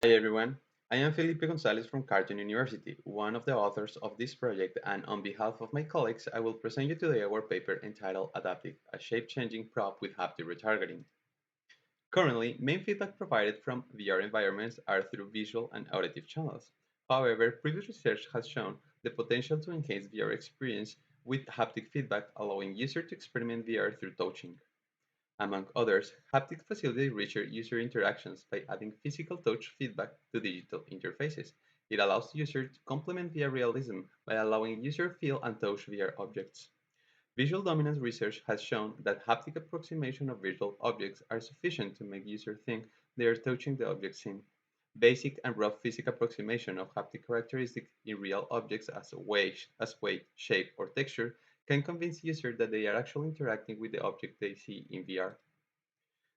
Hi everyone, I am Felipe Gonzalez from Carleton University, one of the authors of this project, and on behalf of my colleagues, I will present you today our paper entitled Adaptic, a shape-changing prop with haptic retargeting. Currently, main feedback provided from VR environments are through visual and auditive channels. However, previous research has shown the potential to enhance VR experience with haptic feedback, allowing users to experiment VR through touching. Among others, haptics facilitate richer user interactions by adding physical touch feedback to digital interfaces. It allows users to complement VR realism by allowing user feel and touch VR objects. Visual dominance research has shown that haptic approximation of visual objects are sufficient to make users think they are touching the object seen. Basic and rough physical approximation of haptic characteristics in real objects as weight, shape, or texture can convince users that they are actually interacting with the object they see in VR.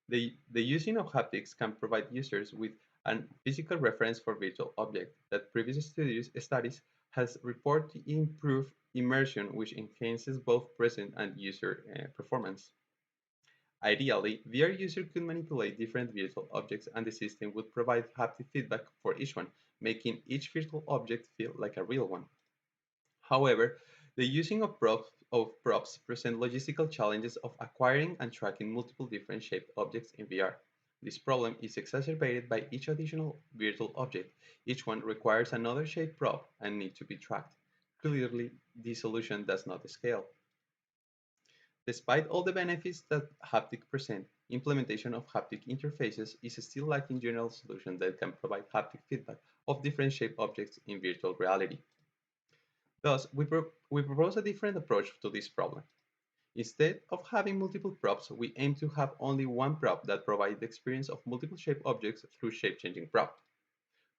The using of haptics can provide users with a physical reference for virtual objects that previous studies has reported improve immersion, which enhances both present and user performance. Ideally, VR user could manipulate different virtual objects and the system would provide haptic feedback for each one, making each virtual object feel like a real one. However, the using of props present logistical challenges of acquiring and tracking multiple different shaped objects in VR. This problem is exacerbated by each additional virtual object. Each one requires another shaped prop and need to be tracked. Clearly, this solution does not scale. Despite all the benefits that haptic present, implementation of haptic interfaces is still lacking general solutions that can provide haptic feedback of different shaped objects in virtual reality. Thus, we propose a different approach to this problem. Instead of having multiple props, we aim to have only one prop that provides the experience of multiple shape objects through shape-changing prop.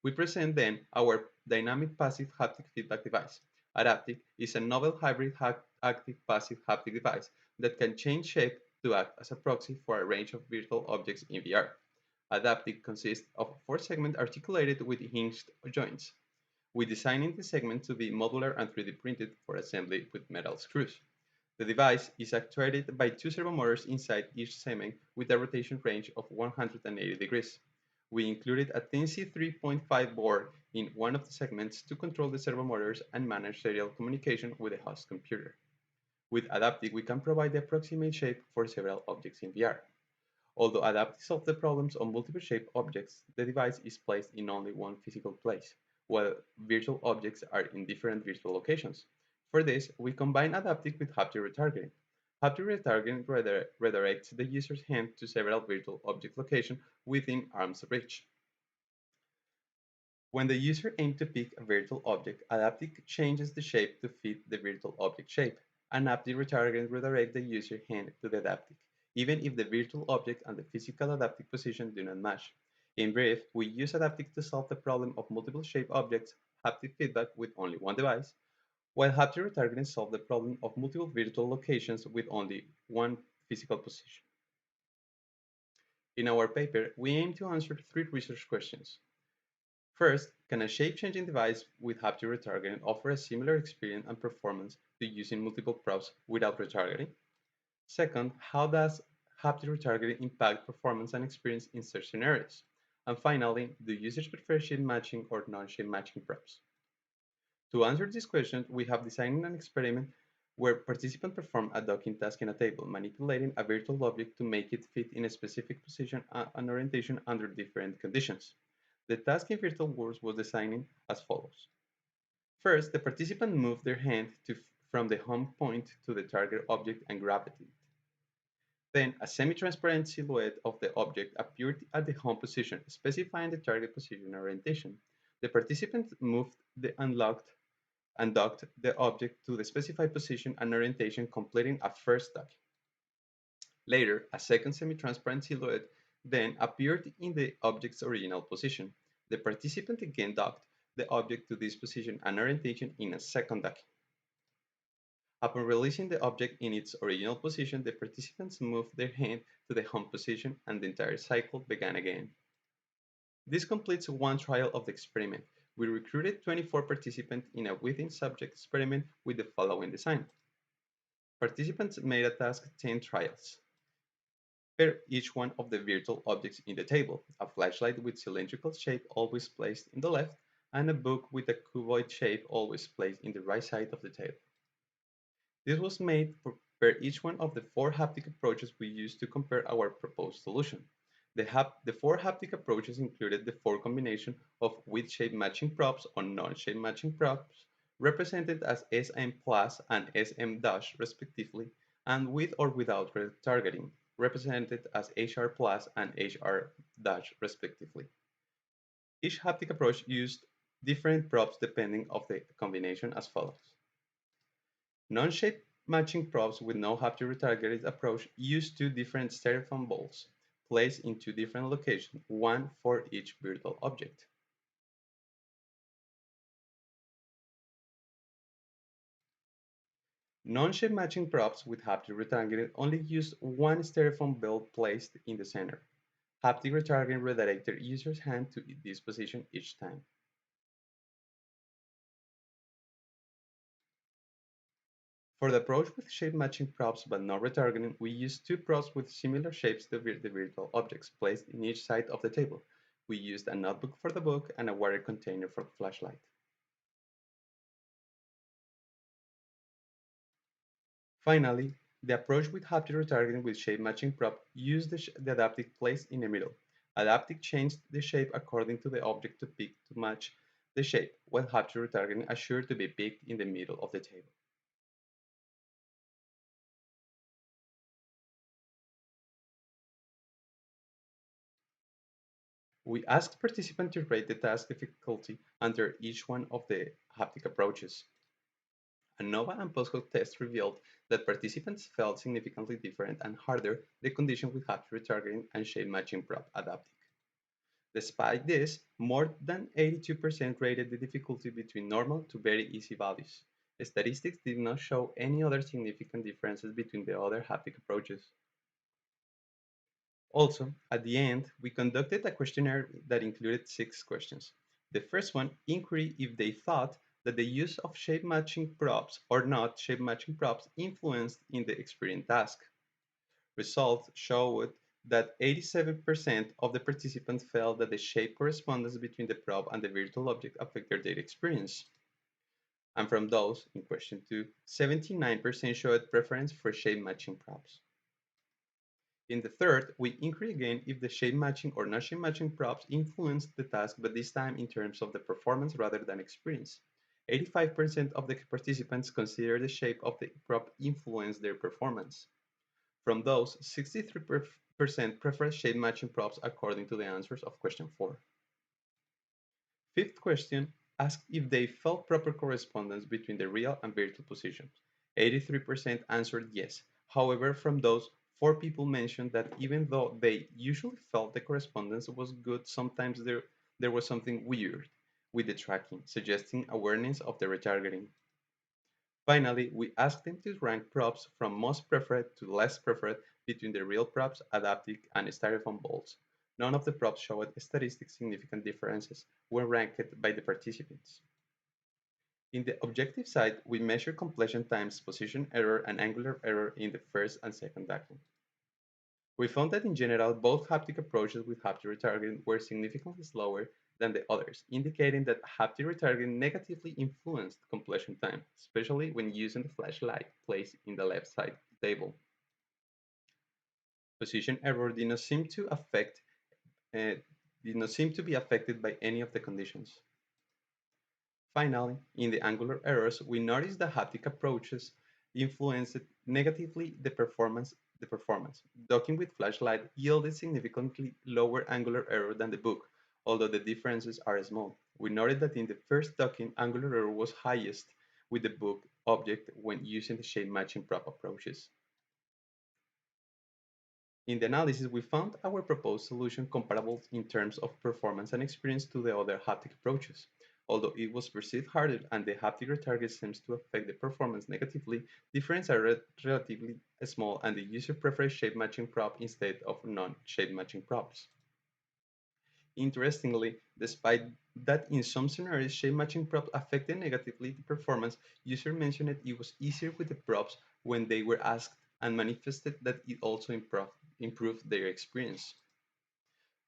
We present then our dynamic passive haptic feedback device. Adaptic is a novel hybrid active passive haptic device that can change shape to act as a proxy for a range of virtual objects in VR. Adaptic consists of four segments articulated with hinged joints. We designed the segment to be modular and 3D printed for assembly with metal screws. The device is actuated by two servomotors inside each segment with a rotation range of 180 degrees. We included a TNC 3.5 board in one of the segments to control the servomotors and manage serial communication with the host computer. With Adaptive, we can provide the approximate shape for several objects in VR. Although Adaptive solves the problems of multiple shape objects, the device is placed in only one physical place, while virtual objects are in different virtual locations. For this, we combine Adaptive with Haptic Retargeting. Haptic Retargeting redirects the user's hand to several virtual object locations within arm's reach. When the user aims to pick a virtual object, Adaptive changes the shape to fit the virtual object shape, and Haptic Retargeting redirects the user hand to the Adaptive, even if the virtual object and the physical adaptive position do not match. In brief, we use Adaptive to solve the problem of multiple shape objects, haptic feedback with only one device, while Haptic Retargeting solves the problem of multiple virtual locations with only one physical position. In our paper, we aim to answer three research questions. First, can a shape-changing device with haptic retargeting offer a similar experience and performance to using multiple props without retargeting? Second, how does haptic retargeting impact performance and experience in such scenarios? And finally, do users prefer shape matching or non-shape matching props? To answer these questions, we have designed an experiment where participants perform a docking task in a table, manipulating a virtual object to make it fit in a specific position and orientation under different conditions. The task in virtual worlds was designed as follows. First, the participant moved their hand from the home point to the target object and grabbed it. Then, a semi-transparent silhouette of the object appeared at the home position, specifying the target position and orientation. The participant moved and docked the object to the specified position and orientation, completing a first dock. Later, a second semi-transparent silhouette then appeared in the object's original position. The participant again docked the object to this position and orientation in a second docking. Upon releasing the object in its original position, the participants moved their hand to the home position and the entire cycle began again. This completes one trial of the experiment. We recruited 24 participants in a within-subject experiment with the following design. Participants made a task 10 trials. per each one of the virtual objects in the table, a flashlight with cylindrical shape always placed in the left, and a book with a cuboid shape always placed in the right side of the table. This was made per each one of the four haptic approaches we used to compare our proposed solution. The four haptic approaches included the four combination of with shape matching props or non-shape matching props, represented as SM plus and SM dash respectively, and with or without retargeting, represented as HR plus and HR dash respectively. Each haptic approach used different props depending of the combination as follows. Non-shape matching props with no haptic retargeted approach use two different Styrofoam balls, placed in two different locations, one for each virtual object. Non-shape matching props with haptic retargeting only use one Styrofoam ball placed in the center. Haptic retargeting redirected user's hand to this position each time. For the approach with shape matching props but no retargeting, we use two props with similar shapes to the virtual objects placed in each side of the table. We used a notebook for the book and a water container for the flashlight. Finally, the approach with haptic retargeting with shape matching prop used the adaptive placed in the middle. Adaptic changed the shape according to the object to pick to match the shape, while haptic retargeting assured to be picked in the middle of the table. We asked participants to rate the task difficulty under each one of the haptic approaches. A NOVA and postcode test revealed that participants felt significantly different and harder the condition with haptic retargeting and shape matching prop adaptive. Despite this, more than 82% rated the difficulty between normal to very easy values. Statistics did not show any other significant differences between the other haptic approaches. Also, at the end, we conducted a questionnaire that included 6 questions. The first one, inquiry if they thought that the use of shape matching props or not shape matching props influenced in the experience task. Results showed that 87% of the participants felt that the shape correspondence between the prop and the virtual object affected their experience. And from those, in question 2, 79% showed preference for shape matching props. In the third, we inquiry again if the shape matching or not shape matching props influenced the task, but this time in terms of the performance rather than experience. 85% of the participants consider the shape of the prop influenced their performance. From those, 63% prefer shape matching props according to the answers of question 4. Fifth question asked if they felt proper correspondence between the real and virtual positions. 83% answered yes. However, from those, 4 people mentioned that even though they usually felt the correspondence was good, sometimes there was something weird with the tracking, suggesting awareness of the retargeting. Finally, we asked them to rank props from most preferred to less preferred between the real props, adaptic, and styrofoam balls. None of the props showed statistically significant differences when ranked by the participants. In the objective side, we measure completion times, position error, and angular error in the first and second vacuum. We found that in general, both haptic approaches with haptic retargeting were significantly slower than the others, indicating that haptic retargeting negatively influenced completion time, especially when using the flashlight placed in the left side of the table. Position error did not seem to be affected by any of the conditions. Finally, in the angular errors, we noticed that haptic approaches influenced negatively the performance. Docking with flashlight yielded significantly lower angular error than the book, although the differences are small. We noted that in the first docking, angular error was highest with the book object when using the shape matching prop approaches. In the analysis, we found our proposed solution comparable in terms of performance and experience to the other haptic approaches. Although it was perceived harder and the haptic retarget seems to affect the performance negatively, differences are relatively small and the user prefers shape matching prop instead of non-shape matching props. Interestingly, despite that in some scenarios shape matching props affected negatively the performance, users mentioned it was easier with the props when they were asked and manifested that it also improve their experience.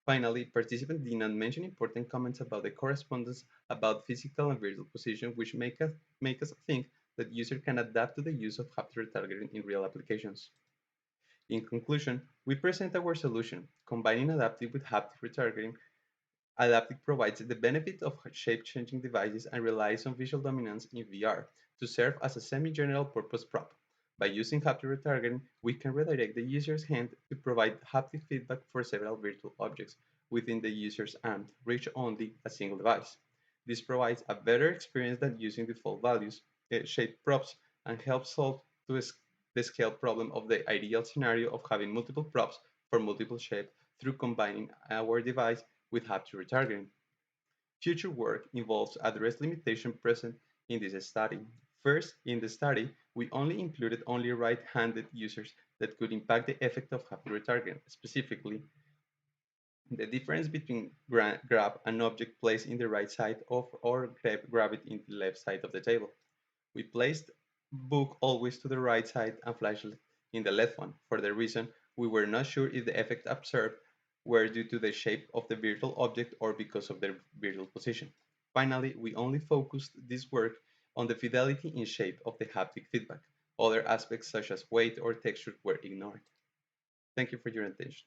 Finally, participants did not mention important comments about the correspondence about physical and virtual position, which make us think that users can adapt to the use of haptic retargeting in real applications. In conclusion, we present our solution, combining adaptive with haptic retargeting. Adaptic provides the benefit of shape-changing devices and relies on visual dominance in VR to serve as a semi-general purpose prop. By using haptic retargeting, we can redirect the user's hand to provide haptic feedback for several virtual objects within the user's arm, reach only a single device. This provides a better experience than using default values, shape props, and helps solve the scale problem of the ideal scenario of having multiple props for multiple shapes through combining our device with haptic retargeting. Future work involves address limitation present in this study. First, in the study, we only included only right-handed users that could impact the effect of haptic retargeting, specifically the difference between grab an object placed in the right side of or grab it in the left side of the table. We placed book always to the right side and flashlight in the left one, for the reason we were not sure if the effect observed were due to the shape of the virtual object or because of their virtual position. Finally, we only focused this work on the fidelity in shape of the haptic feedback. Other aspects such as weight or texture were ignored. Thank you for your attention.